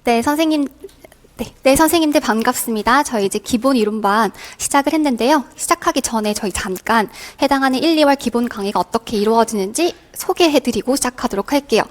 네, 선생님, 네, 선생님들 반갑습니다. 저희 이제 기본 이론반 시작을 했는데요. 시작하기 전에 저희 잠깐 해당하는 1, 2월 기본 강의가 어떻게 이루어지는지 소개해드리고 시작하도록 할게요.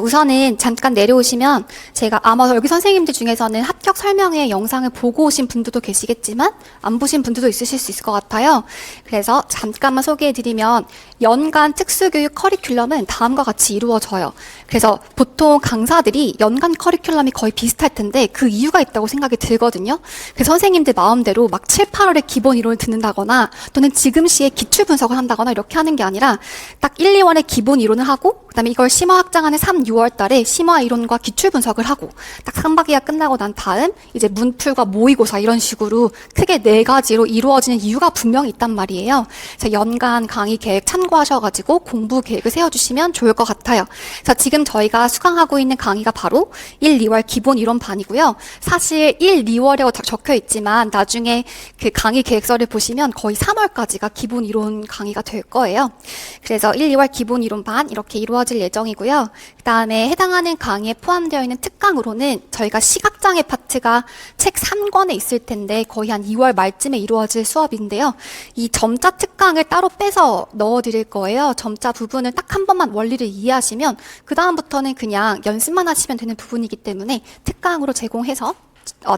우선은 잠깐 내려오시면 제가 아마 여기 선생님들 중에서는 합격 설명회 영상을 보고 오신 분들도 계시겠지만 안 보신 분들도 있으실 수 있을 것 같아요. 그래서 잠깐만 소개해드리면 연간 특수교육 커리큘럼은 다음과 같이 이루어져요. 그래서 보통 강사들이 연간 커리큘럼이 거의 비슷할 텐데 그 이유가 있다고 생각이 들거든요. 그래서 선생님들 마음대로 막 7, 8월에 기본 이론을 듣는다거나 또는 지금 시에 기출 분석을 한다거나 이렇게 하는 게 아니라 딱 1, 2월에 기본 이론을 하고 그다음에 이걸 심화 확장하는 3, 6월 달에 심화 이론과 기출 분석을 하고 딱 3학기가 끝나고 난 다음 이제 문풀과 모의고사 이런 식으로 크게 4가지로 이루어지는 이유가 분명히 있단 말이에요. 그래서 연간 강의 계획 참고하셔가지고 공부 계획을 세워주시면 좋을 것 같아요. 그래서 지금 저희가 수강하고 있는 강의가 바로 1, 2월 기본 이론반이고요. 사실 1, 2월이라고 적혀 있지만 나중에 그 강의 계획서를 보시면 거의 3월까지가 기본 이론 강의가 될 거예요. 그래서 1, 2월 기본 이론반 이렇게 이루어질 예정이고요. 그 다음에 해당하는 강의에 포함되어 있는 특강으로는 저희가 시각장애 파트가 책 3권에 있을 텐데 거의 한 2월 말쯤에 이루어질 수업인데요. 이 점자 특강을 따로 빼서 넣어드릴 거예요. 점자 부분을 딱 한 번만 원리를 이해하시면 그 다음부터는 그냥 연습만 하시면 되는 부분이기 때문에 특강으로 제공해서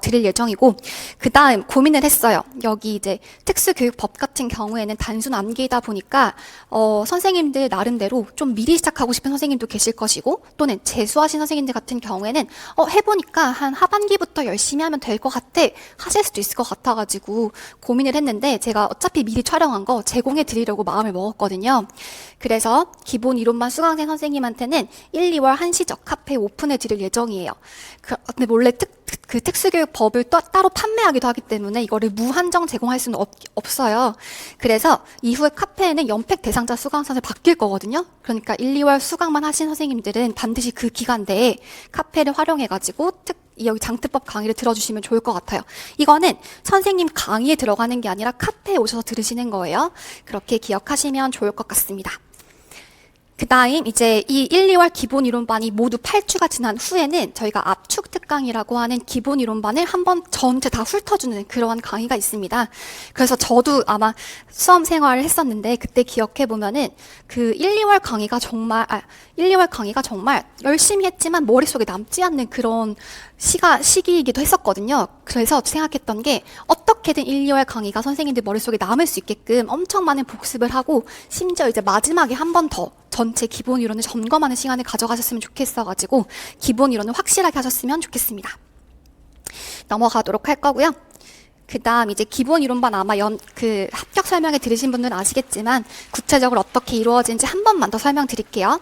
드릴 예정이고, 그 다음 고민을 했어요. 여기 이제 특수교육법 같은 경우에는 단순 암기이다 보니까 선생님들 나름대로 좀 미리 시작하고 싶은 선생님도 계실 것이고, 또는 재수하신 선생님들 같은 경우에는 해보니까 한 하반기부터 열심히 하면 될 것 같아 하실 수도 있을 것 같아가지고 고민을 했는데, 제가 어차피 미리 촬영한 거 제공해 드리려고 마음을 먹었거든요. 그래서 기본 이론반 수강생 선생님한테는 1, 2월 한시적 카페 오픈해 드릴 예정이에요. 근데 원래 그 특수교육법을 따로 판매하기도 하기 때문에 이거를 무한정 제공할 수는 없어요. 그래서 이후에 카페에는 연팩 대상자 수강생을 바뀔 거거든요. 그러니까 1, 2월 수강만 하신 선생님들은 반드시 그 기간 내에 카페를 활용해가지고 여기 장특법 강의를 들어주시면 좋을 것 같아요. 이거는 선생님 강의에 들어가는 게 아니라 카페에 오셔서 들으시는 거예요. 그렇게 기억하시면 좋을 것 같습니다. 그 다음 이제 이 1, 2월 기본 이론반이 모두 8주가 지난 후에는 저희가 압축 특강이라고 하는 기본 이론반을 한번 전체 다 훑어주는 그러한 강의가 있습니다. 그래서 저도 아마 수험 생활을 했었는데 그때 기억해 보면은 그 1, 2월 강의가 정말 1, 2월 강의가 정말 열심히 했지만 머릿속에 남지 않는 그런 시기이기도 했었거든요. 그래서 생각했던 게 어떻게든 1, 2월 강의가 선생님들 머릿속에 남을 수 있게끔 엄청 많은 복습을 하고 심지어 이제 마지막에 한 번 더 전체 기본 이론을 점검하는 시간을 가져가셨으면 좋겠어가지고 기본 이론을 확실하게 하셨으면 좋겠습니다. 넘어가도록 할 거고요. 그 다음 이제 기본 이론반 아마 합격 설명회 들으신 분들은 아시겠지만 구체적으로 어떻게 이루어지는지 한 번만 더 설명드릴게요.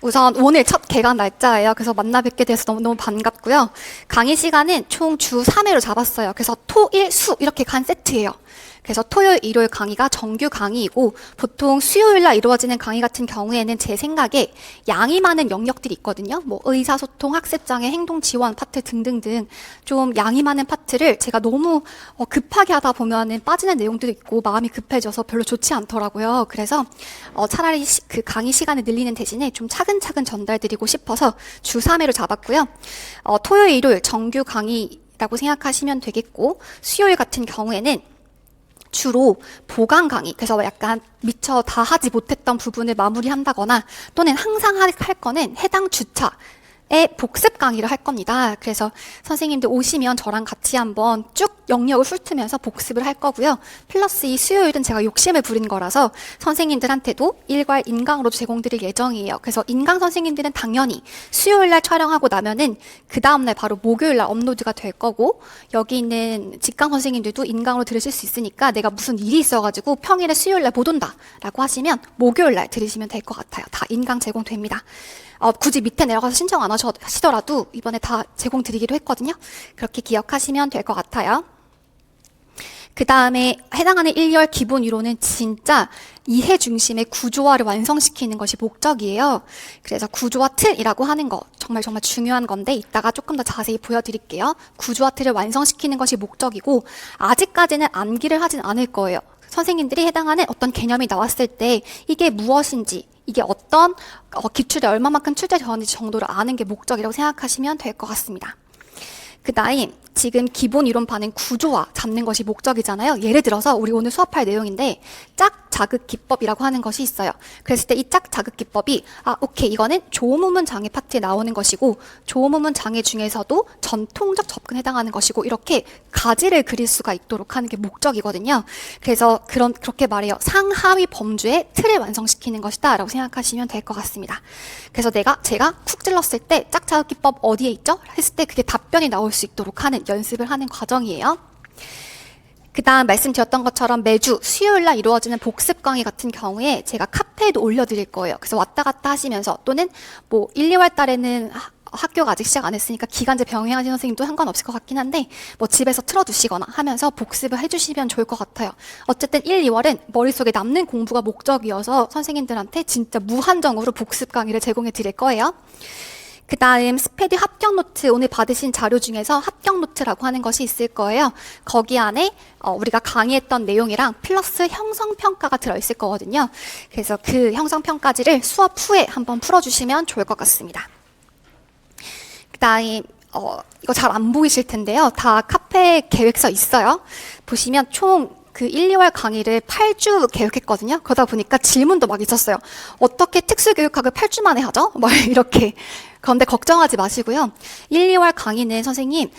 우선 오늘 첫 개강 날짜예요. 그래서 만나 뵙게 돼서 너무너무 반갑고요. 강의 시간은 총 주 3회로 잡았어요. 그래서 토, 일, 수 이렇게 간 세트예요. 그래서 토요일, 일요일 강의가 정규 강의이고 보통 수요일날 이루어지는 강의 같은 경우에는 제 생각에 양이 많은 영역들이 있거든요. 뭐 의사소통, 학습장애, 행동지원 파트 등등등 좀 양이 많은 파트를 제가 너무 급하게 하다 보면은 빠지는 내용들도 있고 마음이 급해져서 별로 좋지 않더라고요. 그래서 차라리 그 강의 시간을 늘리는 대신에 좀 차근차근 전달드리고 싶어서 주 3회로 잡았고요. 토요일, 일요일 정규 강의라고 생각하시면 되겠고 수요일 같은 경우에는 주로 보강 강의, 그래서 약간 미처 다 하지 못했던 부분을 마무리한다거나 또는 항상 할 거는 해당 주차의 복습 강의를 할 겁니다. 그래서 선생님들 오시면 저랑 같이 한번 쭉 영역을 훑으면서 복습을 할 거고요. 플러스 이 수요일은 제가 욕심을 부린 거라서 선생님들한테도 일괄 인강으로 제공드릴 예정이에요. 그래서 인강 선생님들은 당연히 수요일날 촬영하고 나면은 그 다음날 바로 목요일날 업로드가 될 거고, 여기 있는 직강 선생님들도 인강으로 들으실 수 있으니까 내가 무슨 일이 있어가지고 평일에 수요일날 못 온다 라고 하시면 목요일날 들으시면 될 것 같아요. 다 인강 제공됩니다. 굳이 밑에 내려가서 신청 안 하시더라도 이번에 다 제공 드리기로 했거든요. 그렇게 기억하시면 될 것 같아요. 그 다음에 해당하는 1, 2월 기본 이론은 진짜 이해 중심의 구조화를 완성시키는 것이 목적이에요. 그래서 구조화 틀이라고 하는 거 정말 중요한 건데 이따가 조금 더 자세히 보여드릴게요. 구조화 틀을 완성시키는 것이 목적이고 아직까지는 암기를 하진 않을 거예요. 선생님들이 해당하는 어떤 개념이 나왔을 때 이게 무엇인지 이게 어떤 기출에 얼마만큼 출제되었는지 정도를 아는 게 목적이라고 생각하시면 될 것 같습니다. 그 다음 지금 기본 이론반은 구조화 잡는 것이 목적이잖아요. 예를 들어서 우리 오늘 수업할 내용인데 짝 자극 기법이라고 하는 것이 있어요. 그랬을 때 이 짝 자극 기법이 오케이 이거는 조모문 장애 파트에 나오는 것이고 조모문 장애 중에서도 전통적 접근에 해당하는 것이고 이렇게 가지를 그릴 수가 있도록 하는 게 목적이거든요. 그래서 그렇게 말해요. 상하위 범주의 틀을 완성시키는 것이다 라고 생각하시면 될 것 같습니다. 그래서 제가 쿡 찔렀을 때 짝 자극 기법 어디에 있죠? 했을 때 그게 답변이 나올 수 있도록 하는 연습을 하는 과정이에요. 그 다음 말씀드렸던 것처럼 매주 수요일날 이루어지는 복습 강의 같은 경우에 제가 카페에도 올려드릴 거예요. 그래서 왔다 갔다 하시면서 또는 뭐 1, 2월 달에는 학교가 아직 시작 안 했으니까 기간제 병행하시는 선생님도 상관없을 것 같긴 한데 뭐 집에서 틀어두시거나 하면서 복습을 해주시면 좋을 것 같아요. 어쨌든 1, 2월은 머릿속에 남는 공부가 목적이어서 선생님들한테 진짜 무한정으로 복습 강의를 제공해 드릴 거예요. 그 다음 스페디 합격 노트 오늘 받으신 자료 중에서 합격 노트라고 하는 것이 있을 거예요. 거기 안에 우리가 강의했던 내용이랑 플러스 형성평가가 들어있을 거거든요. 그래서 그 형성평가지를 수업 후에 한번 풀어주시면 좋을 것 같습니다. 그 다음 이거 잘 안 보이실 텐데요. 다 카페 계획서 있어요. 보시면 총 그 1, 2월 강의를 8주 계획했거든요. 그러다 보니까 질문도 막 있었어요. 어떻게 특수교육학을 8주 만에 하죠? 막 이렇게. 그런데 걱정하지 마시고요. 1, 2월 강의는 선생님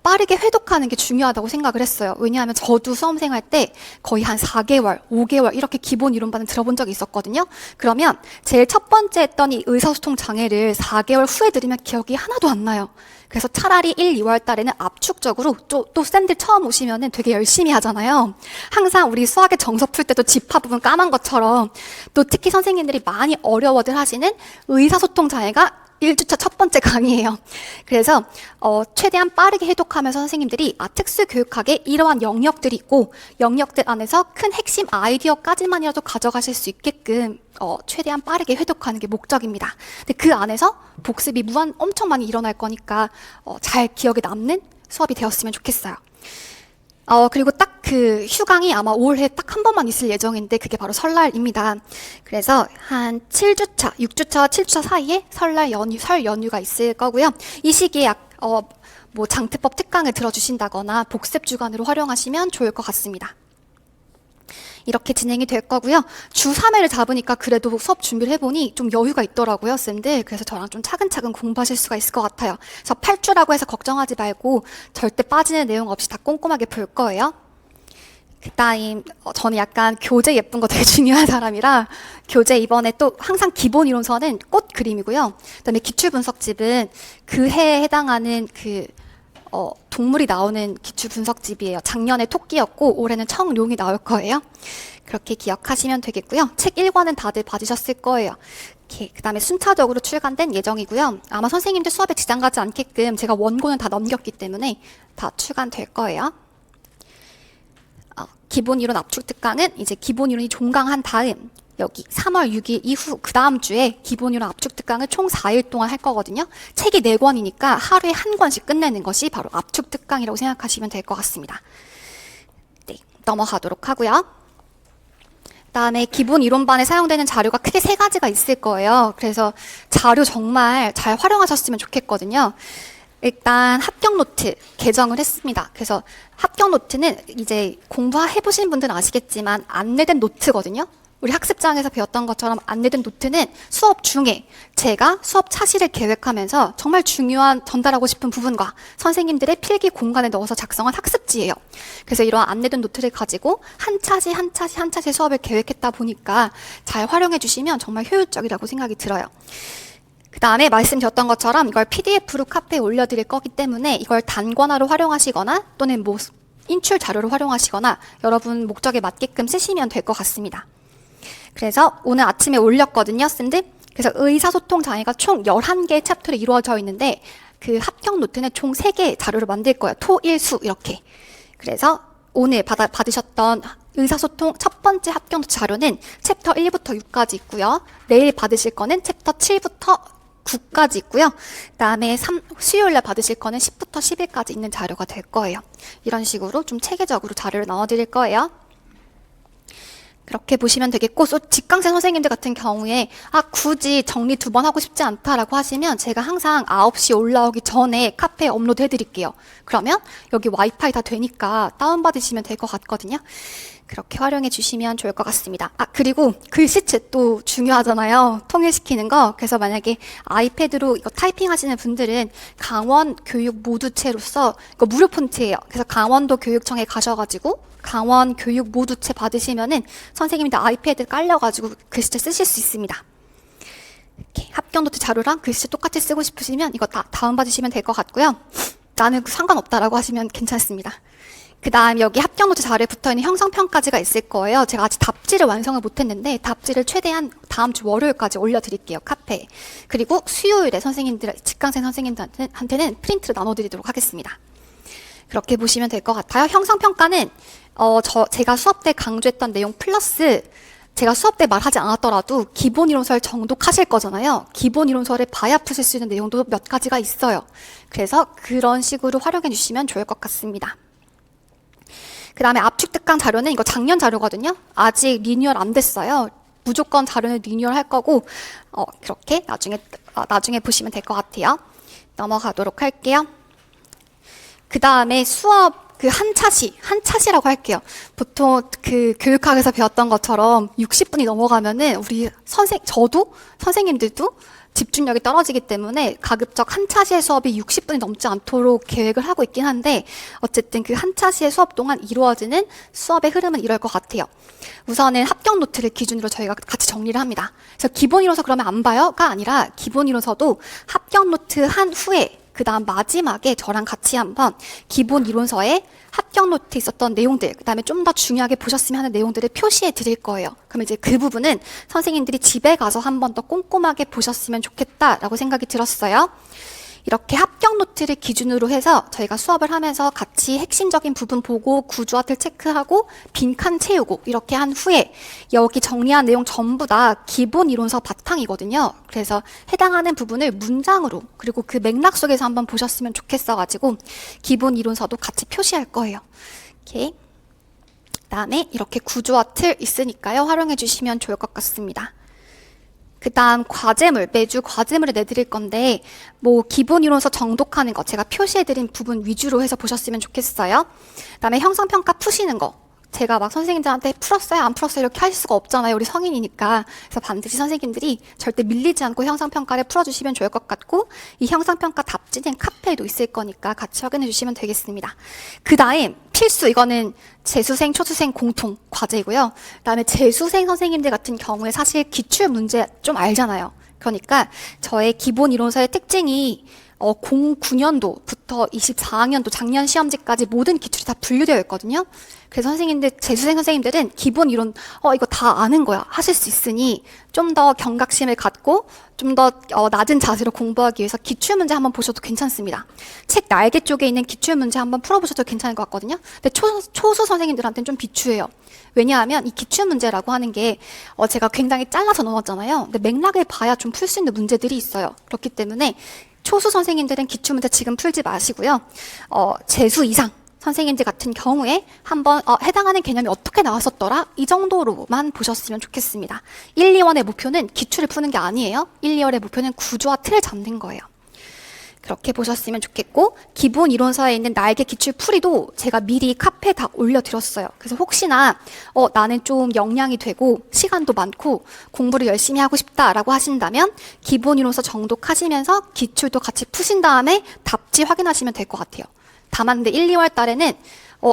빠르게 회독하는 게 중요하다고 생각을 했어요. 왜냐하면 저도 수험생 할 때 거의 한 4개월, 5개월 이렇게 기본 이론반을 들어본 적이 있었거든요. 그러면 제일 첫 번째 했던 이 의사소통 장애를 4개월 후에 들으면 기억이 하나도 안 나요. 그래서 차라리 1, 2월 달에는 압축적으로 또 쌤들 처음 오시면은 되게 열심히 하잖아요. 항상 우리 수학의 정서 풀 때도 집합 부분 까만 것처럼 또 특히 선생님들이 많이 어려워들 하시는 의사소통 장애가 1주차 첫 번째 강의예요. 그래서 최대한 빠르게 해독하면서 선생님들이 특수교육학에 이러한 영역들이 있고 영역들 안에서 큰 핵심 아이디어까지만이라도 가져가실 수 있게끔 최대한 빠르게 회독하는 게 목적입니다. 근데 그 안에서 복습이 엄청 많이 일어날 거니까 잘 기억에 남는 수업이 되었으면 좋겠어요. 그리고 딱 그 휴강이 아마 올해 딱 한 번만 있을 예정인데 그게 바로 설날입니다. 그래서 한 7주차, 6주차와 7주차 사이에 설 연휴가 있을 거고요. 이 시기에 뭐 장특법 특강을 들어주신다거나 복습 주간으로 활용하시면 좋을 것 같습니다. 이렇게 진행이 될 거고요. 주 3회를 잡으니까 그래도 수업 준비를 해보니 좀 여유가 있더라고요, 쌤들. 그래서 저랑 좀 차근차근 공부하실 수가 있을 것 같아요. 그래서 8주라고 해서 걱정하지 말고 절대 빠지는 내용 없이 다 꼼꼼하게 볼 거예요. 그 다음 저는 약간 교재 예쁜 거 되게 중요한 사람이라 교재 이번에 또 항상 기본 이론서는 꽃 그림이고요. 그 다음에 기출분석집은 그 해에 해당하는 동물이 나오는 기출분석집이에요. 작년에 토끼였고 올해는 청룡이 나올 거예요. 그렇게 기억하시면 되겠고요. 책 1권은 다들 받으셨을 거예요. 그 다음에 순차적으로 출간된 예정이고요. 아마 선생님들 수업에 지장 가지 않게끔 제가 원고는 다 넘겼기 때문에 다 출간될 거예요. 기본 이론 압축 특강은 이제 기본 이론이 종강한 다음 여기 3월 6일 이후 그 다음 주에 기본 이론 압축 특강을 총 4일 동안 할 거거든요. 책이 4권이니까 하루에 한 권씩 끝내는 것이 바로 압축 특강이라고 생각하시면 될 것 같습니다. 네, 넘어가도록 하고요. 그다음에 기본 이론반에 사용되는 자료가 크게 3가지가 있을 거예요. 그래서 자료 정말 잘 활용하셨으면 좋겠거든요. 일단 합격 노트 개정을 했습니다. 그래서 합격 노트는 이제 공부해보신 분들은 아시겠지만 안내된 노트거든요. 우리 학습장에서 배웠던 것처럼 안내된 노트는 수업 중에 제가 수업 차시를 계획하면서 정말 중요한 전달하고 싶은 부분과 선생님들의 필기 공간에 넣어서 작성한 학습지예요. 그래서 이러한 안내된 노트를 가지고 한 차시 한 차시 한 차시 수업을 계획했다 보니까 잘 활용해 주시면 정말 효율적이라고 생각이 들어요. 그 다음에 말씀드렸던 것처럼 이걸 PDF로 카페에 올려드릴 거기 때문에 이걸 단권화로 활용하시거나 또는 뭐 인출 자료로 활용하시거나 여러분 목적에 맞게끔 쓰시면 될 것 같습니다. 그래서 오늘 아침에 올렸거든요, 쌤들. 그래서 의사소통 장애가 총 11개의 챕터로 이루어져 있는데 그 합격 노트는 총 3개의 자료를 만들 거예요. 토, 일, 수 이렇게. 그래서 오늘 받으셨던 의사소통 첫 번째 합격 노트 자료는 챕터 1부터 6까지 있고요. 내일 받으실 거는 챕터 7부터 9까지 있고요. 그 다음에 수요일날 받으실 거는 10부터 10일까지 있는 자료가 될 거예요. 이런 식으로 좀 체계적으로 자료를 넣어드릴 거예요. 그렇게 보시면 되겠고, 직강생 선생님들 같은 경우에 굳이 정리 2번 하고 싶지 않다라고 하시면 제가 항상 9시 올라오기 전에 카페에 업로드 해드릴게요. 그러면 여기 와이파이 다 되니까 다운받으시면 될 것 같거든요. 그렇게 활용해 주시면 좋을 것 같습니다. 그리고 글씨체 또 중요하잖아요. 통일시키는 거. 그래서 만약에 아이패드로 이거 타이핑 하시는 분들은 강원 교육 모두체로서 이거 무료 폰트예요. 그래서 강원도 교육청에 가셔가지고 강원 교육 모두체 받으시면은 선생님들 아이패드 깔려가지고 글씨체 쓰실 수 있습니다. 이렇게 합격 노트 자료랑 글씨체 똑같이 쓰고 싶으시면 이거 다 다운받으시면 될 것 같고요. 나는 상관없다라고 하시면 괜찮습니다. 그 다음 여기 합격 노트 자료에 붙어있는 형성평가지가 있을 거예요. 제가 아직 답지를 완성을 못했는데 답지를 최대한 다음 주 월요일까지 올려드릴게요. 카페에. 그리고 수요일에 직강생 선생님들한테는 프린트를 나눠드리도록 하겠습니다. 그렇게 보시면 될 것 같아요. 형성평가는 제가 수업 때 강조했던 내용 플러스 제가 수업 때 말하지 않았더라도 기본 이론서를 정독하실 거잖아요. 기본 이론서를 봐야 푸실 수 있는 내용도 몇 가지가 있어요. 그래서 그런 식으로 활용해 주시면 좋을 것 같습니다. 그 다음에 압축 특강 자료는 이거 작년 자료거든요. 아직 리뉴얼 안 됐어요. 무조건 자료는 리뉴얼 할 거고 그렇게 나중에 보시면 될 것 같아요. 넘어가도록 할게요. 그 다음에 수업 한차시라고 할게요. 보통 그 교육학에서 배웠던 것처럼 60분이 넘어가면은 저도 선생님들도 집중력이 떨어지기 때문에 가급적 한차시의 수업이 60분이 넘지 않도록 계획을 하고 있긴 한데 어쨌든 그 한차시의 수업 동안 이루어지는 수업의 흐름은 이럴 것 같아요. 우선은 합격 노트를 기준으로 저희가 같이 정리를 합니다. 그래서 기본 이론서 그러면 안 봐요가 아니라 기본 이론서도 합격 노트 한 후에 그 다음 마지막에 저랑 같이 한번 기본 이론서에 합격 노트에 있었던 내용들, 그 다음에 좀 더 중요하게 보셨으면 하는 내용들을 표시해 드릴 거예요. 그럼 이제 그 부분은 선생님들이 집에 가서 한번 더 꼼꼼하게 보셨으면 좋겠다라고 생각이 들었어요. 이렇게 합격 노트를 기준으로 해서 저희가 수업을 하면서 같이 핵심적인 부분 보고 구조화 틀 체크하고 빈칸 채우고 이렇게 한 후에 여기 정리한 내용 전부 다 기본 이론서 바탕이거든요. 그래서 해당하는 부분을 문장으로 그리고 그 맥락 속에서 한번 보셨으면 좋겠어가지고 기본 이론서도 같이 표시할 거예요. 이렇게. 그다음에 이렇게 구조화 틀 있으니까요. 활용해 주시면 좋을 것 같습니다. 그 다음 과제물, 매주 과제물을 내드릴 건데 기본 이론서 정독하는 거 제가 표시해드린 부분 위주로 해서 보셨으면 좋겠어요. 그 다음에 형성평가 푸시는 거 제가 막 선생님들한테 풀었어요 안 풀었어요 이렇게 하실 수가 없잖아요. 우리 성인이니까. 그래서 반드시 선생님들이 절대 밀리지 않고 형성평가를 풀어주시면 좋을 것 같고 이 형성평가 답지는 카페에도 있을 거니까 같이 확인해 주시면 되겠습니다. 그 다음 필수 이거는 재수생, 초수생 공통 과제이고요. 그 다음에 재수생 선생님들 같은 경우에 사실 기출 문제 좀 알잖아요. 그러니까 저의 기본 이론서의 특징이 09년도부터 24학년도 작년 시험지까지 모든 기출이 다 분류되어 있거든요. 그래서 재수생 선생님들은 기본 이론, 이거 다 아는 거야. 하실 수 있으니 좀 더 경각심을 갖고 좀 더 낮은 자세로 공부하기 위해서 기출문제 한번 보셔도 괜찮습니다. 책 날개 쪽에 있는 기출문제 한번 풀어보셔도 괜찮을 것 같거든요. 근데 초수 선생님들한테는 좀 비추해요. 왜냐하면 이 기출문제라고 하는 게 제가 굉장히 잘라서 넣었잖아요. 근데 맥락을 봐야 좀 풀 수 있는 문제들이 있어요. 그렇기 때문에 초수 선생님들은 기출문제 지금 풀지 마시고요. 재수 이상 선생님들 같은 경우에 한번 해당하는 개념이 어떻게 나왔었더라? 이 정도로만 보셨으면 좋겠습니다. 1, 2월의 목표는 기출을 푸는 게 아니에요. 1, 2월의 목표는 구조와 틀을 잡는 거예요. 그렇게 보셨으면 좋겠고 기본 이론서에 있는 날개 기출 풀이도 제가 미리 카페에 다 올려드렸어요. 그래서 혹시나 나는 좀 역량이 되고 시간도 많고 공부를 열심히 하고 싶다라고 하신다면 기본 이론서 정독하시면서 기출도 같이 푸신 다음에 답지 확인하시면 될 것 같아요. 다만 근데 1, 2월 달에는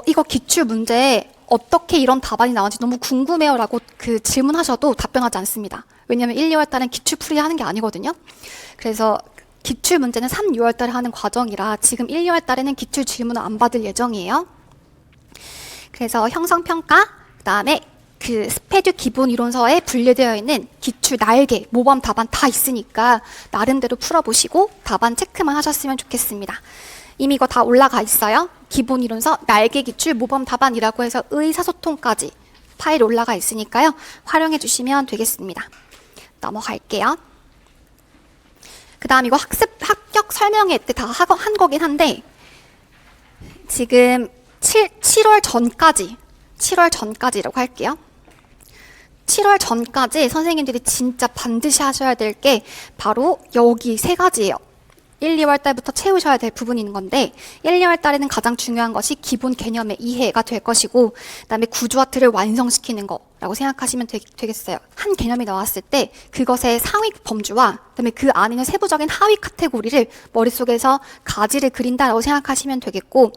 이거 기출 문제에 어떻게 이런 답안이 나왔는지 너무 궁금해요 라고 그 질문하셔도 답변하지 않습니다. 왜냐하면 1, 2월 달은 기출풀이 하는 게 아니거든요. 그래서 기출 문제는 3, 6월 달에 하는 과정이라 지금 1, 2월 달에는 기출 질문을 안 받을 예정이에요. 그래서 형성평가, 그 다음에 그 스페듀 기본 이론서에 분류되어 있는 기출 날개, 모범 답안 다 있으니까 나름대로 풀어보시고 답안 체크만 하셨으면 좋겠습니다. 이미 이거 다 올라가 있어요. 기본 이론서 날개 기출 모범 답안이라고 해서 의사소통까지 파일 올라가 있으니까요. 활용해 주시면 되겠습니다. 넘어갈게요. 그 다음 이거 합격 설명회 때 다 한 거긴 한데 지금 7월 전까지라고 할게요. 7월 전까지 선생님들이 진짜 반드시 하셔야 될 게 바로 여기 세 가지예요. 1, 2월 달부터 채우셔야 될 부분인 건데 1, 2월 달에는 가장 중요한 것이 기본 개념의 이해가 될 것이고 그다음에 구조화 틀을 완성시키는 거라고 생각하시면 되겠어요. 한 개념이 나왔을 때 그것의 상위 범주와 그다음에 그 안에 있는 세부적인 하위 카테고리를 머릿속에서 가지를 그린다라고 생각하시면 되겠고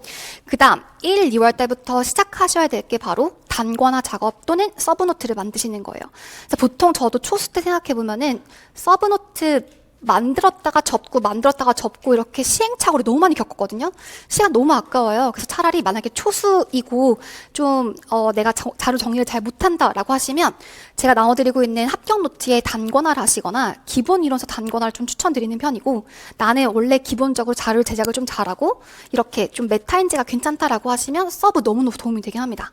그다음 1, 2월 달부터 시작하셔야 될 게 바로 단권화 작업 또는 서브노트를 만드시는 거예요. 그래서 보통 저도 초수 때 생각해보면은 서브노트 만들었다가 접고 이렇게 시행착오를 너무 많이 겪었거든요. 시간 너무 아까워요. 그래서 차라리 만약에 초수이고 좀 내가 자료 정리를 잘 못한다라고 하시면 제가 나눠드리고 있는 합격 노트에 단권화를 하시거나 기본 이론서 단권화를 좀 추천드리는 편이고 나는 원래 기본적으로 자료 제작을 좀 잘하고 이렇게 좀 메타인지가 괜찮다라고 하시면 서브 너무너무 도움이 되긴 합니다.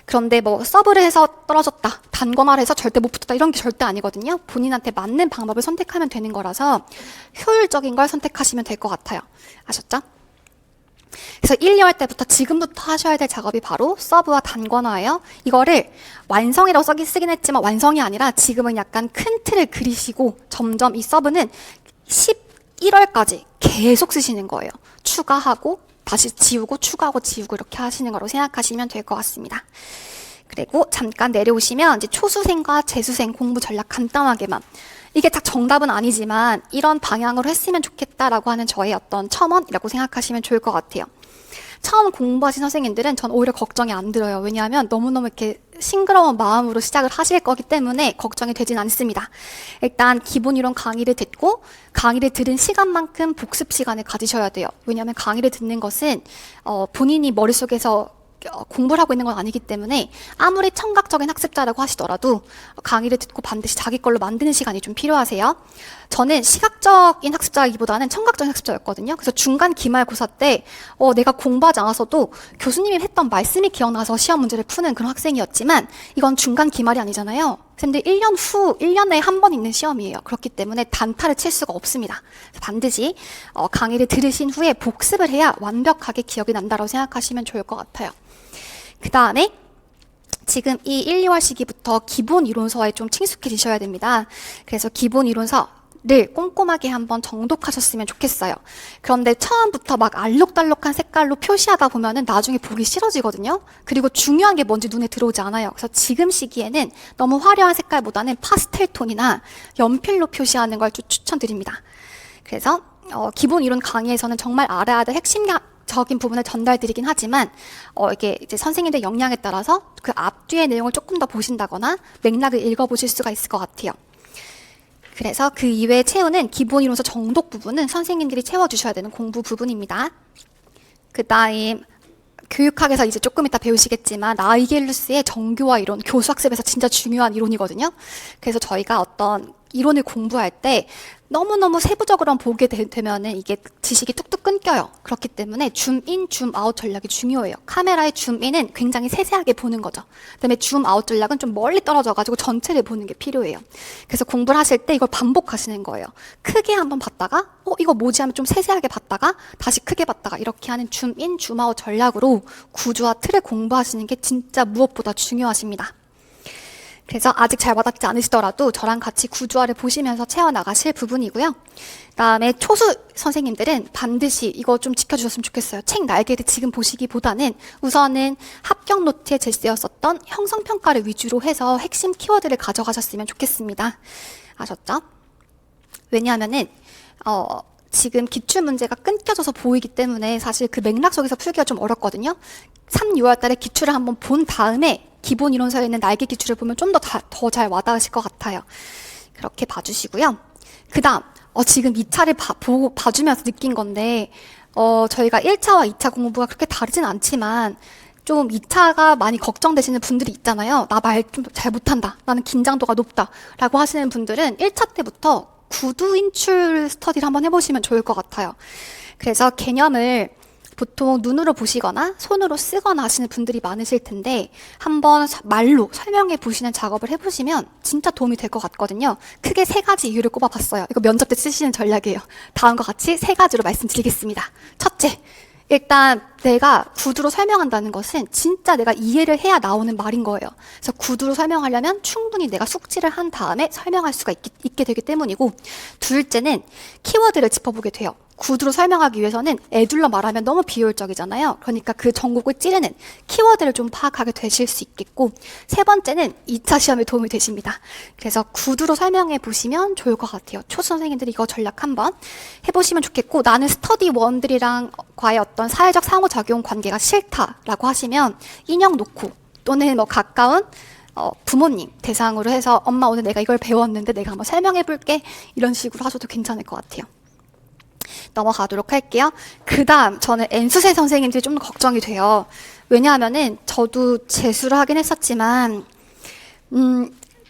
그런데 뭐 서브를 해서 떨어졌다, 단권화를 해서 절대 못 붙었다 이런 게 절대 아니거든요. 본인한테 맞는 방법을 선택하면 되는 거라서 효율적인 걸 선택하시면 될 것 같아요. 아셨죠? 그래서 1, 2월 때부터 지금부터 하셔야 될 작업이 바로 서브와 단권화예요. 이거를 완성이라고 쓰긴 했지만 완성이 아니라 지금은 약간 큰 틀을 그리시고 점점 이 서브는 11월까지 계속 쓰시는 거예요. 추가하고 다시 지우고 추가하고 지우고 이렇게 하시는 거로 생각하시면 될 것 같습니다. 그리고 잠깐 내려오시면 이제 초수생과 재수생 공부 전략 간단하게만 이게 딱 정답은 아니지만 이런 방향으로 했으면 좋겠다라고 하는 저의 어떤 첨언이라고 생각하시면 좋을 것 같아요. 처음 공부하신 선생님들은 전 오히려 걱정이 안 들어요. 왜냐하면 너무너무 이렇게 싱그러운 마음으로 시작을 하실 거기 때문에 걱정이 되진 않습니다. 일단 기본 이론 강의를 듣고 강의를 들은 시간만큼 복습 시간을 가지셔야 돼요. 왜냐하면 강의를 듣는 것은 본인이 머릿속에서 공부를 하고 있는 건 아니기 때문에 아무리 청각적인 학습자라고 하시더라도 강의를 듣고 반드시 자기 걸로 만드는 시간이 좀 필요하세요. 저는 시각적인 학습자이기보다는 청각적인 학습자였거든요. 그래서 중간 기말고사 때 내가 공부하지 않아서도 교수님이 했던 말씀이 기억나서 시험 문제를 푸는 그런 학생이었지만 이건 중간 기말이 아니잖아요. 근데 1년 후, 1년에 한 번 있는 시험이에요. 그렇기 때문에 단타를 칠 수가 없습니다. 반드시 강의를 들으신 후에 복습을 해야 완벽하게 기억이 난다고 생각하시면 좋을 것 같아요. 그 다음에 지금 이 1, 2월 시기부터 기본 이론서에 좀 친숙해지셔야 됩니다. 그래서 기본 이론서를 꼼꼼하게 한번 정독하셨으면 좋겠어요. 그런데 처음부터 막 알록달록한 색깔로 표시하다 보면은 나중에 보기 싫어지거든요. 그리고 중요한 게 뭔지 눈에 들어오지 않아요. 그래서 지금 시기에는 너무 화려한 색깔보다는 파스텔 톤이나 연필로 표시하는 걸 좀 추천드립니다. 그래서 기본 이론 강의에서는 정말 알아야 될 핵심적인 부분을 전달드리긴 하지만 이게 이제 선생님들 역량에 따라서 그 앞뒤의 내용을 조금 더 보신다거나 맥락을 읽어보실 수가 있을 것 같아요. 그래서 그 이외에 채우는 기본 이론서 정독 부분은 선생님들이 채워주셔야 되는 공부 부분입니다. 그 다음 교육학에서 이제 조금 이따 배우시겠지만 나이겔루스의 정교화 이론, 교수학습에서 진짜 중요한 이론이거든요. 그래서 저희가 어떤 이론을 공부할 때 너무너무 세부적으로만 보게 되면은 이게 지식이 뚝뚝 끊겨요. 그렇기 때문에 줌인, 줌아웃 전략이 중요해요. 카메라의 줌인은 굉장히 세세하게 보는 거죠. 그다음에 줌아웃 전략은 좀 멀리 떨어져가지고 전체를 보는 게 필요해요. 그래서 공부를 하실 때 이걸 반복하시는 거예요. 크게 한번 봤다가 이거 뭐지 하면 좀 세세하게 봤다가 다시 크게 봤다가 이렇게 하는 줌인, 줌아웃 전략으로 구조와 틀을 공부하시는 게 진짜 무엇보다 중요하십니다. 그래서 아직 잘 와닿지 않으시더라도 저랑 같이 구조화를 보시면서 채워나가실 부분이고요. 그다음에 초수 선생님들은 반드시 이거 좀 지켜주셨으면 좋겠어요. 책 날개를 지금 보시기보다는 우선은 합격 노트에 제시되었었던 형성평가를 위주로 해서 핵심 키워드를 가져가셨으면 좋겠습니다. 아셨죠? 왜냐하면은 지금 기출문제가 끊겨져서 보이기 때문에 사실 그 맥락 속에서 풀기가 좀 어렵거든요. 3, 6월 달에 기출을 한번 본 다음에 기본 이론서에 있는 날개 기출을 보면 좀 더 잘 와닿으실 것 같아요. 그렇게 봐주시고요. 그 다음 지금 2차를 봐주면서 느낀 건데 저희가 1차와 2차 공부가 그렇게 다르진 않지만 좀 2차가 많이 걱정되시는 분들이 있잖아요. 나 말 좀 잘 못한다. 나는 긴장도가 높다. 라고 하시는 분들은 1차 때부터 구두 인출 스터디를 한번 해보시면 좋을 것 같아요. 그래서 개념을 보통 눈으로 보시거나 손으로 쓰거나 하시는 분들이 많으실 텐데 한번 말로 설명해 보시는 작업을 해보시면 진짜 도움이 될 것 같거든요. 크게 3가지 이유를 꼽아봤어요. 이거 면접 때 쓰시는 전략이에요. 다음과 같이 3가지로 말씀드리겠습니다. 첫째, 일단 내가 구두로 설명한다는 것은 진짜 내가 이해를 해야 나오는 말인 거예요. 그래서 구두로 설명하려면 충분히 내가 숙지를 한 다음에 설명할 수가 있게 되기 때문이고, 둘째는 키워드를 짚어보게 돼요. 구두로 설명하기 위해서는 애둘러 말하면 너무 비효율적이잖아요. 그러니까 그 전곡을 찌르는 키워드를 좀 파악하게 되실 수 있겠고, 세 번째는 2차 시험에 도움이 되십니다. 그래서 구두로 설명해 보시면 좋을 것 같아요. 초수 선생님들이 이거 전략 한번 해보시면 좋겠고, 나는 스터디 원들이랑 과의 어떤 사회적 상호작용 관계가 싫다라고 하시면 인형 놓고, 또는 뭐 가까운 부모님 대상으로 해서 엄마 오늘 내가 이걸 배웠는데 내가 한번 설명해 볼게, 이런 식으로 하셔도 괜찮을 것 같아요. 넘어가도록 할게요. 그 다음 저는 N수생 선생님들이 좀 걱정이 돼요. 왜냐하면은 저도 재수를 하긴 했었지만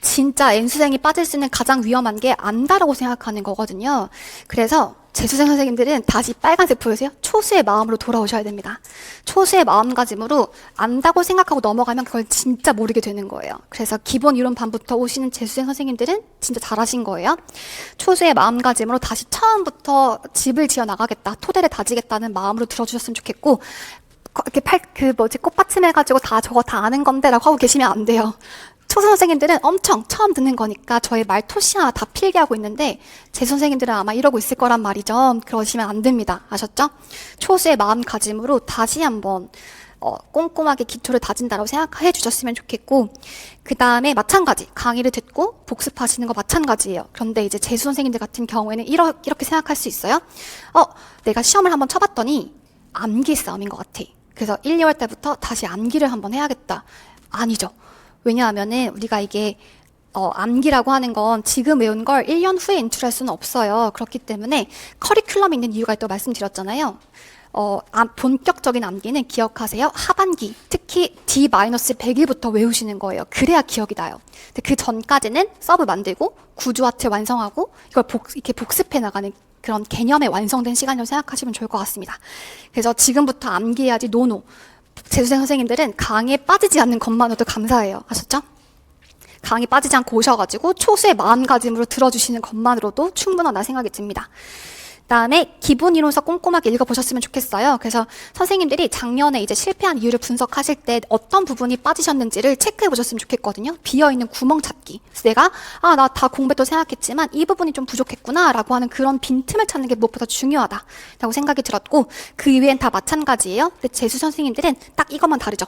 진짜 N수생이 빠질 수 있는 가장 위험한 게 안다라고 생각하는 거거든요. 그래서 재수생 선생님들은 다시 빨간색 보여주세요. 초수의 마음으로 돌아오셔야 됩니다. 초수의 마음가짐으로 안다고 생각하고 넘어가면 그걸 진짜 모르게 되는 거예요. 그래서 기본 이론 반부터 오시는 재수생 선생님들은 진짜 잘하신 거예요. 초수의 마음가짐으로 다시 처음부터 집을 지어 나가겠다, 토대를 다지겠다는 마음으로 들어주셨으면 좋겠고, 이렇게 꽃받침 해가지고 저거 다 아는 건데라고 하고 계시면 안 돼요. 초수 선생님들은 엄청 처음 듣는 거니까 저의 말토시 하나 다 필기 하고 있는데, 제 선생님들은 아마 이러고 있을 거란 말이죠. 그러시면 안 됩니다. 아셨죠? 초수의 마음가짐으로 다시 한번 꼼꼼하게 기초를 다진다고 생각해 주셨으면 좋겠고, 그 다음에 마찬가지 강의를 듣고 복습하시는 거 마찬가지예요. 그런데 이제 재수 선생님들 같은 경우에는 이렇게 생각할 수 있어요. 내가 시험을 한번 쳐봤더니 암기 싸움인 것 같아. 그래서 1, 2월 때부터 다시 암기를 한번 해야겠다. 아니죠. 왜냐하면은 우리가 이게 암기라고 하는 건 지금 외운 걸 1년 후에 인출할 수는 없어요. 그렇기 때문에 커리큘럼이 있는 이유가 있다고 말씀드렸잖아요. 본격적인 암기는 기억하세요. 하반기, 특히 D-100일부터 외우시는 거예요. 그래야 기억이 나요. 근데 그 전까지는 서브 만들고 구조화트 완성하고 이걸 이렇게 복습해 나가는 그런 개념의 완성된 시간이라고 생각하시면 좋을 것 같습니다. 그래서 지금부터 암기해야지 노노. 재수생 선생님들은 강의에 빠지지 않는 것만으로도 감사해요. 아셨죠? 강의 빠지지 않고 오셔가지고 초수의 마음가짐으로 들어주시는 것만으로도 충분하다 생각이 듭니다. 그다음에 기본 이론서 꼼꼼하게 읽어보셨으면 좋겠어요. 그래서 선생님들이 작년에 이제 실패한 이유를 분석하실 때 어떤 부분이 빠지셨는지를 체크해 보셨으면 좋겠거든요. 비어있는 구멍 찾기. 그래서 내가 나 다 공부했다고 생각했지만 이 부분이 좀 부족했구나 라고 하는 그런 빈틈을 찾는 게 무엇보다 중요하다라고 생각이 들었고, 그 이외엔 다 마찬가지예요. 근데 재수 선생님들은 딱 이것만 다르죠.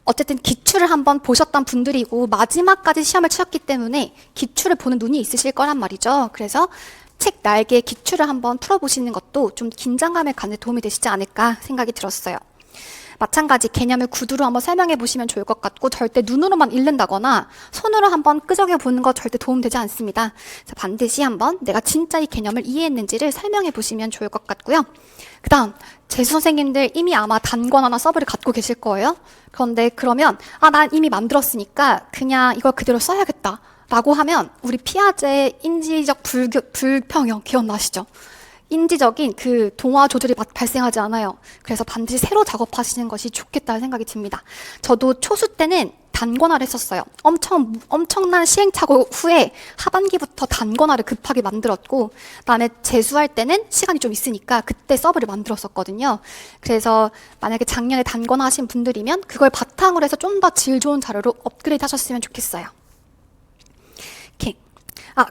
어쨌든 기출을 한번 보셨던 분들이고 마지막까지 시험을 치셨기 때문에 기출을 보는 눈이 있으실 거란 말이죠. 그래서 책 날개에 기출을 한번 풀어보시는 것도 좀 긴장감을 갖는 데 도움이 되시지 않을까 생각이 들었어요. 마찬가지 개념을 구두로 한번 설명해 보시면 좋을 것 같고, 절대 눈으로만 읽는다거나 손으로 한번 끄적여 보는 거 절대 도움되지 않습니다. 그래서 반드시 한번 내가 진짜 이 개념을 이해했는지를 설명해 보시면 좋을 것 같고요. 그 다음 재수 선생님들 이미 아마 단권화나 서브를 갖고 계실 거예요. 그런데 그러면 난 이미 만들었으니까 그냥 이걸 그대로 써야겠다 라고 하면, 우리 피아제의 인지적 불평형 기억나시죠? 인지적인 그 동화 조절이 발생하지 않아요. 그래서 반드시 새로 작업하시는 것이 좋겠다는 생각이 듭니다. 저도 초수 때는 단권화를 했었어요. 엄청난 시행착오 후에 하반기부터 단권화를 급하게 만들었고, 그다음에 재수할 때는 시간이 좀 있으니까 그때 서브를 만들었었거든요. 그래서 만약에 작년에 단권화 하신 분들이면 그걸 바탕으로 해서 좀 더 질 좋은 자료로 업그레이드 하셨으면 좋겠어요.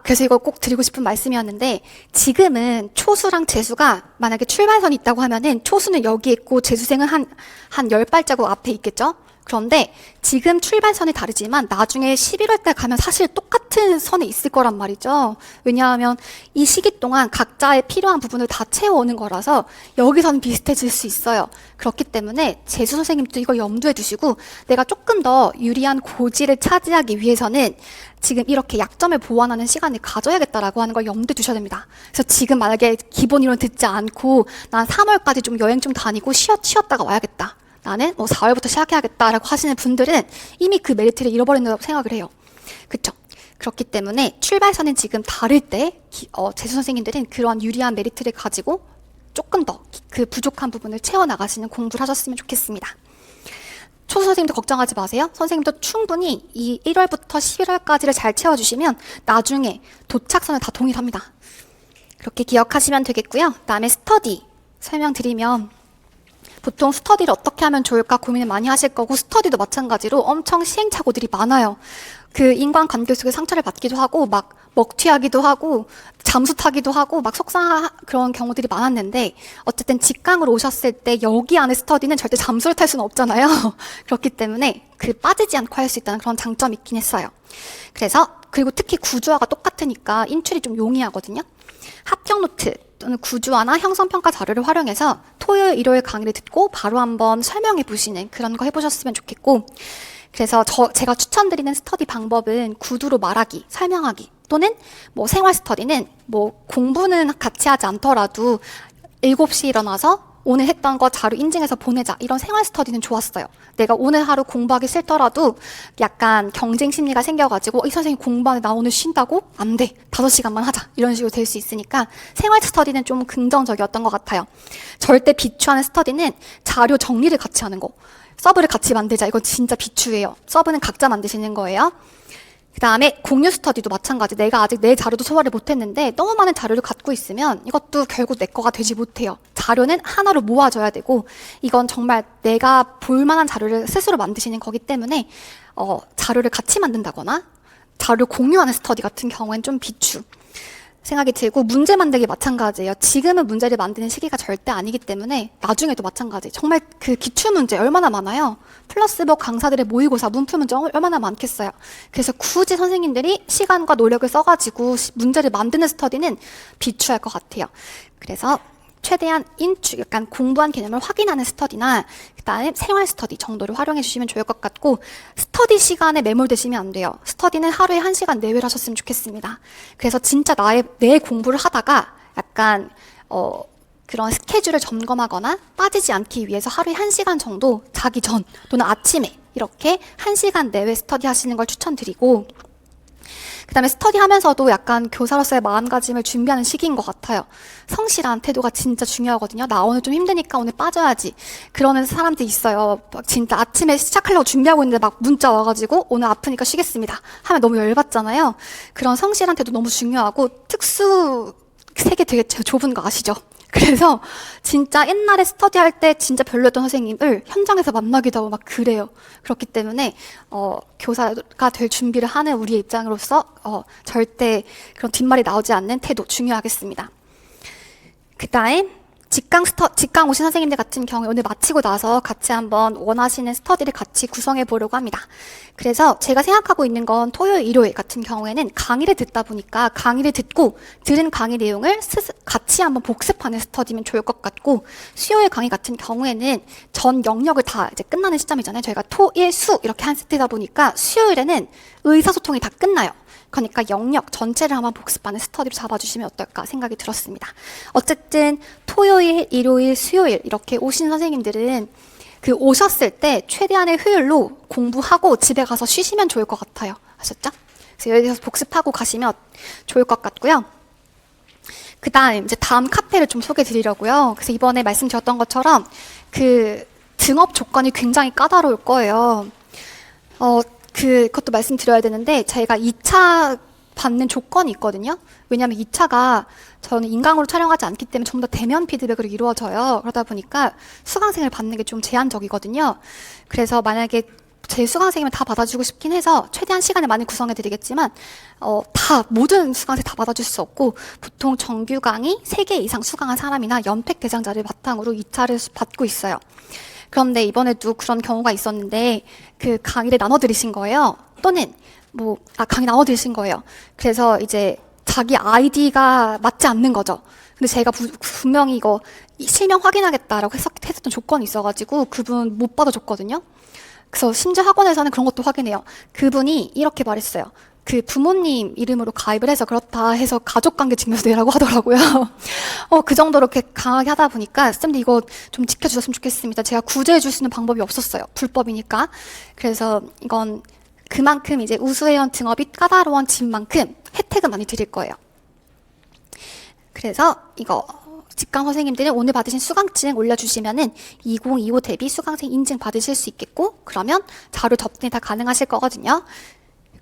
그래서 이거 꼭 드리고 싶은 말씀이었는데, 지금은 초수랑 재수가 만약에 출발선이 있다고 하면은 초수는 여기 있고 재수생은 한 10발자국 앞에 있겠죠? 그런데 지금 출발선이 다르지만 나중에 11월 때 가면 사실 똑같은 선에 있을 거란 말이죠. 왜냐하면 이 시기 동안 각자의 필요한 부분을 다 채워오는 거라서 여기서는 비슷해질 수 있어요. 그렇기 때문에 재수 선생님도 이거 염두에 두시고, 내가 조금 더 유리한 고지를 차지하기 위해서는 지금 이렇게 약점을 보완하는 시간을 가져야겠다라고 하는 걸 염두에 두셔야 됩니다. 그래서 지금 만약에 기본 이론 듣지 않고 난 3월까지 좀 여행 좀 다니고 쉬었다가 와야겠다, 나는 4월부터 시작해야겠다라고 하시는 분들은 이미 그 메리트를 잃어버린다고 생각을 해요. 그쵸? 그렇기 때문에 출발선은 지금 다를 때 재수 선생님들은 그런 유리한 메리트를 가지고 조금 더 그 부족한 부분을 채워나가시는 공부를 하셨으면 좋겠습니다. 초수 선생님도 걱정하지 마세요. 선생님도 충분히 이 1월부터 11월까지를 잘 채워주시면 나중에 도착선을 다 동일합니다. 그렇게 기억하시면 되겠고요. 그다음에 스터디 설명드리면, 보통 스터디를 어떻게 하면 좋을까 고민을 많이 하실 거고, 스터디도 마찬가지로 엄청 시행착오들이 많아요. 그 인간관계 속에 상처를 받기도 하고, 막 먹튀하기도 하고, 잠수 타기도 하고, 막 속상한 그런 경우들이 많았는데, 어쨌든 직강으로 오셨을 때 여기 안에 스터디는 절대 잠수를 탈 수는 없잖아요. 그렇기 때문에 그 빠지지 않고 할 수 있다는 그런 장점이 있긴 했어요. 그래서 그리고 특히 구조화가 똑같으니까 인출이 좀 용이하거든요. 합격 노트 또는 구조화나 형성평가 자료를 활용해서 토요일, 일요일 강의를 듣고 바로 한번 설명해 보시는 그런 거 해보셨으면 좋겠고, 그래서 제가 추천드리는 스터디 방법은 구두로 말하기, 설명하기, 또는 뭐 생활 스터디는 뭐 공부는 같이 하지 않더라도 7시에 일어나서 오늘 했던 거 자료 인증해서 보내자, 이런 생활 스터디는 좋았어요. 내가 오늘 하루 공부하기 싫더라도 약간 경쟁 심리가 생겨가지고 이 선생님 공부하는데 나 오늘 쉰다고? 안 돼. 5시간만 하자. 이런 식으로 될 수 있으니까 생활 스터디는 좀 긍정적이었던 것 같아요. 절대 비추하는 스터디는 자료 정리를 같이 하는 거. 서브를 같이 만들자. 이건 진짜 비추예요. 서브는 각자 만드시는 거예요. 그 다음에 공유 스터디도 마찬가지. 내가 아직 내 자료도 소화를 못했는데 너무 많은 자료를 갖고 있으면 이것도 결국 내 거가 되지 못해요. 자료는 하나로 모아줘야 되고, 이건 정말 내가 볼만한 자료를 스스로 만드시는 거기 때문에 자료를 같이 만든다거나 자료 공유하는 스터디 같은 경우엔 좀 비추 생각이 들고, 문제 만들기 마찬가지예요. 지금은 문제를 만드는 시기가 절대 아니기 때문에 나중에도 마찬가지. 정말 그 기출문제 얼마나 많아요. 플러스버 강사들의 모의고사 문풀 문제 얼마나 많겠어요. 그래서 굳이 선생님들이 시간과 노력을 써가지고 문제를 만드는 스터디는 비추할 것 같아요. 그래서 최대한 약간 공부한 개념을 확인하는 스터디나 그다음에 생활 스터디 정도를 활용해 주시면 좋을 것 같고, 스터디 시간에 매몰되시면 안 돼요. 스터디는 하루에 1시간 내외로 하셨으면 좋겠습니다. 그래서 진짜 내 공부를 하다가 약간 그런 스케줄을 점검하거나 빠지지 않기 위해서 하루에 1시간 정도 자기 전 또는 아침에 이렇게 1시간 내외 스터디 하시는 걸 추천드리고, 그 다음에 스터디 하면서도 약간 교사로서의 마음가짐을 준비하는 시기인 것 같아요. 성실한 태도가 진짜 중요하거든요. 나 오늘 좀 힘드니까 오늘 빠져야지. 그러는 사람들이 있어요. 막 진짜 아침에 시작하려고 준비하고 있는데 막 문자 와가지고 오늘 아프니까 쉬겠습니다 하면 너무 열받잖아요. 그런 성실한 태도 너무 중요하고, 특수 세계 되게 좁은 거 아시죠? 그래서 진짜 옛날에 스터디 할 때 진짜 별로였던 선생님을 현장에서 만나기도 하고 막 그래요. 그렇기 때문에 교사가 될 준비를 하는 우리의 입장으로서 절대 그런 뒷말이 나오지 않는 태도 중요하겠습니다. 그다음 직강 오신 선생님들 같은 경우에 오늘 마치고 나서 같이 한번 원하시는 스터디를 같이 구성해 보려고 합니다. 그래서 제가 생각하고 있는 건 토요일, 일요일 같은 경우에는 강의를 듣다 보니까 강의를 듣고 들은 강의 내용을 같이 한번 복습하는 스터디면 좋을 것 같고, 수요일 강의 같은 경우에는 전 영역을 다 이제 끝나는 시점이잖아요. 저희가 토, 일, 수 이렇게 한 세트다 보니까 수요일에는 의사소통이 다 끝나요. 그러니까 영역 전체를 한번 복습하는 스터디로 잡아주시면 어떨까 생각이 들었습니다. 어쨌든 토요일, 일요일, 수요일 이렇게 오신 선생님들은 그 오셨을 때 최대한의 효율로 공부하고 집에 가서 쉬시면 좋을 것 같아요. 아셨죠? 그래서 여기서 복습하고 가시면 좋을 것 같고요. 그 다음 이제 다음 카페를 좀 소개해 드리려고요. 그래서 이번에 말씀드렸던 것처럼 그 등업 조건이 굉장히 까다로울 거예요. 그것도 말씀드려야 되는데, 저희가 2차 받는 조건이 있거든요. 왜냐하면 2차가 저는 인강으로 촬영하지 않기 때문에 전부 다 대면 피드백으로 이루어져요. 그러다 보니까 수강생을 받는 게 좀 제한적이거든요. 그래서 만약에 제 수강생이면 다 받아주고 싶긴 해서 최대한 시간을 많이 구성해드리겠지만 모든 수강생 다 받아줄 수 없고, 보통 정규 강의 3개 이상 수강한 사람이나 연팩 대상자를 바탕으로 2차를 받고 있어요. 그런데 이번에도 그런 경우가 있었는데 그 강의를 나눠드리신 거예요. 또는 강의 나눠드리신 거예요. 그래서 이제 자기 아이디가 맞지 않는 거죠. 근데 제가 분명히 이거 실명 확인하겠다라고 했었던 조건이 있어가지고 그분 못 받아줬거든요. 그래서 심지어 학원에서는 그런 것도 확인해요. 그분이 이렇게 말했어요. 그 부모님 이름으로 가입을 해서 그렇다 해서 가족관계 증명서 내라고 하더라고요. 그 정도로 이렇게 강하게 하다 보니까 쌤들 이거 좀 지켜주셨으면 좋겠습니다. 제가 구제해 줄 수 있는 방법이 없었어요. 불법이니까. 그래서 이건 그만큼 이제 우수회원 등업이 까다로운 진 만큼 혜택은 많이 드릴 거예요. 그래서 이거 직강 선생님들은 오늘 받으신 수강증 올려주시면은 2025 대비 수강생 인증 받으실 수 있겠고, 그러면 자료 접근이 다 가능하실 거거든요.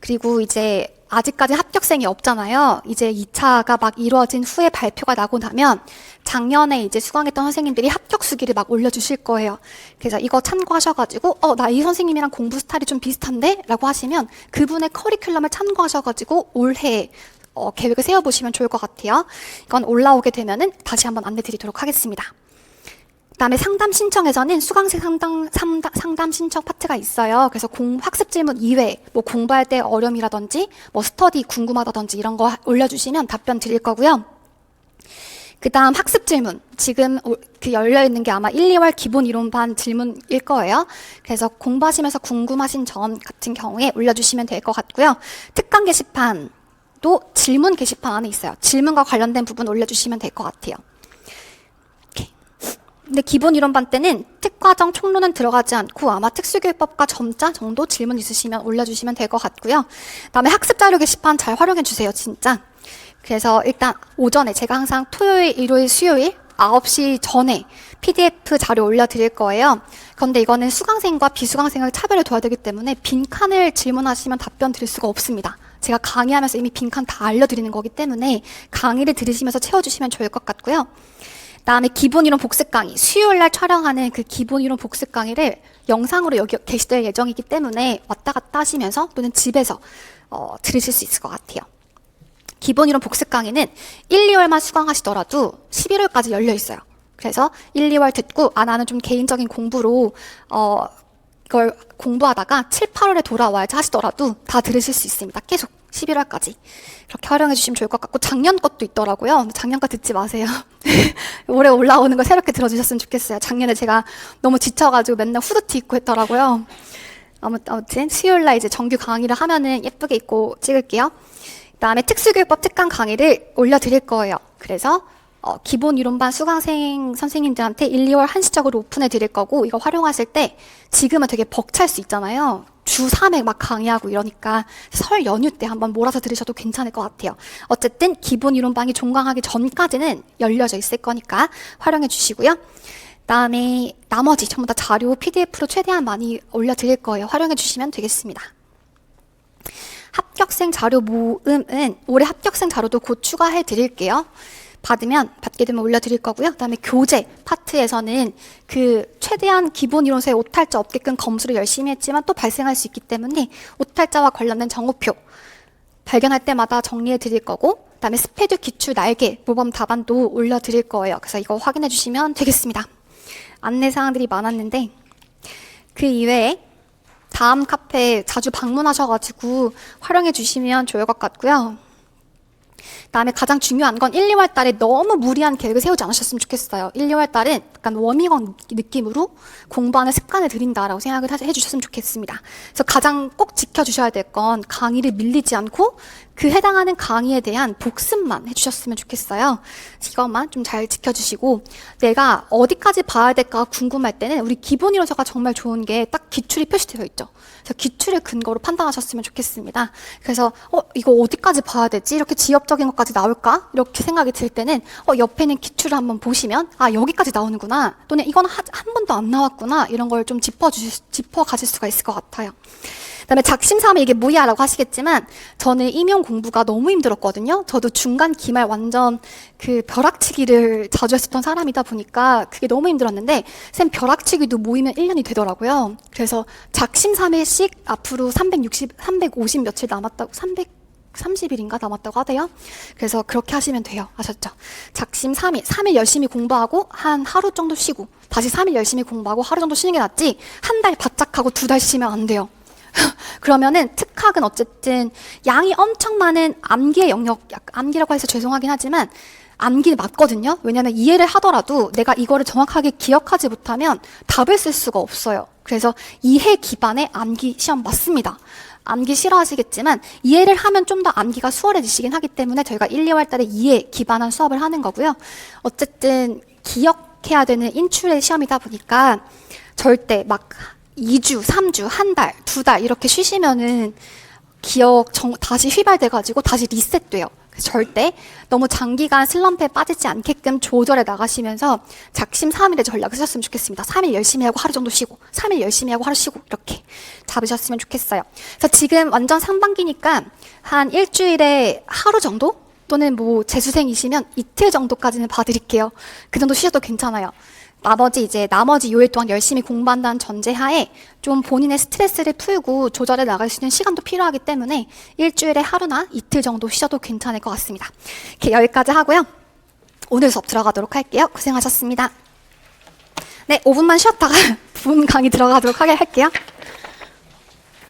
그리고 이제 아직까지 합격생이 없잖아요. 이제 2차가 막 이루어진 후에 발표가 나고 나면 작년에 이제 수강했던 선생님들이 합격 수기를 막 올려주실 거예요. 그래서 이거 참고하셔가지고 나 이 선생님이랑 공부 스타일이 좀 비슷한데? 라고 하시면 그분의 커리큘럼을 참고하셔가지고 올해 계획을 세워보시면 좋을 것 같아요. 이건 올라오게 되면은 다시 한번 안내 드리도록 하겠습니다. 그다음에 상담 신청에서는 수강생 상담 신청 파트가 있어요. 그래서 학습 질문 이외에 뭐 공부할 때 어려움이라든지 뭐 스터디 궁금하다든지 이런 거 올려주시면 답변 드릴 거고요. 그다음 학습 질문, 지금 그 열려 있는 게 아마 1, 2월 기본 이론반 질문일 거예요. 그래서 공부하시면서 궁금하신 점 같은 경우에 올려주시면 될 것 같고요. 특강 게시판도 질문 게시판 안에 있어요. 질문과 관련된 부분 올려주시면 될 것 같아요. 근데 기본 이론반 때는 특과정 총론은 들어가지 않고 아마 특수교육법과 점자 정도 질문 있으시면 올려주시면 될 것 같고요. 그다음에 학습자료 게시판 잘 활용해 주세요, 진짜. 그래서 일단 오전에 제가 항상 토요일, 일요일, 수요일 9시 전에 PDF 자료 올려드릴 거예요. 그런데 이거는 수강생과 비수강생을 차별을 둬야 되기 때문에 빈칸을 질문하시면 답변 드릴 수가 없습니다. 제가 강의하면서 이미 빈칸 다 알려드리는 거기 때문에 강의를 들으시면서 채워주시면 좋을 것 같고요. 그다음에 기본 이론 복습 강의, 수요일 날 촬영하는 그 기본 이론 복습 강의를 영상으로 여기 게시될 예정이기 때문에 왔다 갔다 하시면서 또는 집에서 들으실 수 있을 것 같아요. 기본 이론 복습 강의는 1, 2월만 수강하시더라도 11월까지 열려 있어요. 그래서 1, 2월 듣고 나는 좀 개인적인 공부로 이걸 공부하다가 7, 8월에 돌아와야지 하시더라도 다 들으실 수 있습니다. 계속 11월까지. 그렇게 활용해 주시면 좋을 것 같고 작년 것도 있더라고요. 작년 거 듣지 마세요. 올해 올라오는 거 새롭게 들어주셨으면 좋겠어요. 작년에 제가 너무 지쳐가지고 맨날 후드티 입고 했더라고요. 아무튼 수요일날 이제 정규 강의를 하면은 예쁘게 입고 찍을게요. 그다음에 특수교육법 특강 강의를 올려드릴 거예요. 그래서 기본 이론반 수강생 선생님들한테 1, 2월 한시적으로 오픈해 드릴 거고, 이거 활용하실 때 지금은 되게 벅찰 수 있잖아요. 주 3회 막 강의하고 이러니까 설 연휴 때 한번 몰아서 들으셔도 괜찮을 것 같아요. 어쨌든 기본 이론반이 종강하기 전까지는 열려져 있을 거니까 활용해 주시고요. 그다음에 나머지 전부 다 자료 PDF로 최대한 많이 올려드릴 거예요. 활용해 주시면 되겠습니다. 합격생 자료 모음은 올해 합격생 자료도 곧 추가해 드릴게요. 받게 되면 올려드릴 거고요. 그다음에 교재 파트에서는 그 최대한 기본 이론서에 오탈자 없게끔 검수를 열심히 했지만 또 발생할 수 있기 때문에 오탈자와 관련된 정오표 발견할 때마다 정리해 드릴 거고, 그다음에 스페드 기출 날개 모범 답안도 올려드릴 거예요. 그래서 이거 확인해 주시면 되겠습니다. 안내 사항들이 많았는데 그 이외에 다음 카페 자주 방문하셔가지고 활용해 주시면 좋을 것 같고요. 그다음에 가장 중요한 건 1, 2월 달에 너무 무리한 계획을 세우지 않으셨으면 좋겠어요. 1, 2월 달은 약간 워밍업 느낌으로 공부하는 습관을 들인다라고 생각을 해주셨으면 좋겠습니다. 그래서 가장 꼭 지켜주셔야 될 건 강의를 밀리지 않고 그 해당하는 강의에 대한 복습만 해주셨으면 좋겠어요. 이것만 좀 잘 지켜주시고, 내가 어디까지 봐야 될까 궁금할 때는 우리 기본 이론서가 정말 좋은 게 딱 기출이 표시되어 있죠. 그래서 기출을 근거로 판단하셨으면 좋겠습니다. 그래서 이거 어디까지 봐야 되지? 이렇게 지엽적인 것까지 나올까? 이렇게 생각이 들 때는 옆에 있는 기출을 한번 보시면 여기까지 나오는구나, 또는 이건 한 번도 안 나왔구나, 이런 걸 좀 짚어 가실 수가 있을 것 같아요. 그다음에 작심삼일 이게 뭐야 라고 하시겠지만 저는 임용 공부가 너무 힘들었거든요. 저도 중간 기말 완전 그 벼락치기를 자주 했었던 사람이다 보니까 그게 너무 힘들었는데, 쌤 벼락치기도 모이면 1년이 되더라고요. 그래서 작심삼일씩 앞으로 350 며칠 남았다고, 330일인가 남았다고 하대요. 그래서 그렇게 하시면 돼요. 아셨죠? 작심 3일 열심히 공부하고 한 하루 정도 쉬고 다시 3일 열심히 공부하고 하루 정도 쉬는 게 낫지, 한 달 바짝 하고 2달 쉬면 안 돼요. 그러면은 특학은 어쨌든 양이 엄청 많은 암기의 영역, 암기라고 해서 죄송하긴 하지만 암기 맞거든요. 왜냐하면 이해를 하더라도 내가 이거를 정확하게 기억하지 못하면 답을 쓸 수가 없어요. 그래서 이해 기반의 암기 시험 맞습니다. 암기 싫어하시겠지만 이해를 하면 좀 더 암기가 수월해지시긴 하기 때문에 저희가 1, 2월 달에 이해 기반한 수업을 하는 거고요. 어쨌든 기억해야 되는 인출의 시험이다 보니까 절대 막 2주, 3주, 한 달, 2달 이렇게 쉬시면은 기억 다시 휘발돼가지고 다시 리셋돼요. 절대 너무 장기간 슬럼프에 빠지지 않게끔 조절해 나가시면서 작심삼일의 전략을 쓰셨으면 좋겠습니다. 3일 열심히 하고 하루 정도 쉬고, 3일 열심히 하고 하루 쉬고, 이렇게 잡으셨으면 좋겠어요. 그래서 지금 완전 상반기니까 한 일주일에 하루 정도? 또는 뭐 재수생이시면 이틀 정도까지는 봐드릴게요. 그 정도 쉬셔도 괜찮아요. 나머지 6일 동안 열심히 공부한다는 전제하에 좀 본인의 스트레스를 풀고 조절해 나갈 수 있는 시간도 필요하기 때문에 일주일에 하루나 이틀 정도 쉬셔도 괜찮을 것 같습니다. 이렇게 여기까지 하고요. 오늘 수업 들어가도록 할게요. 고생하셨습니다. 네, 5분만 쉬었다가 부분 강의 들어가도록 할게요.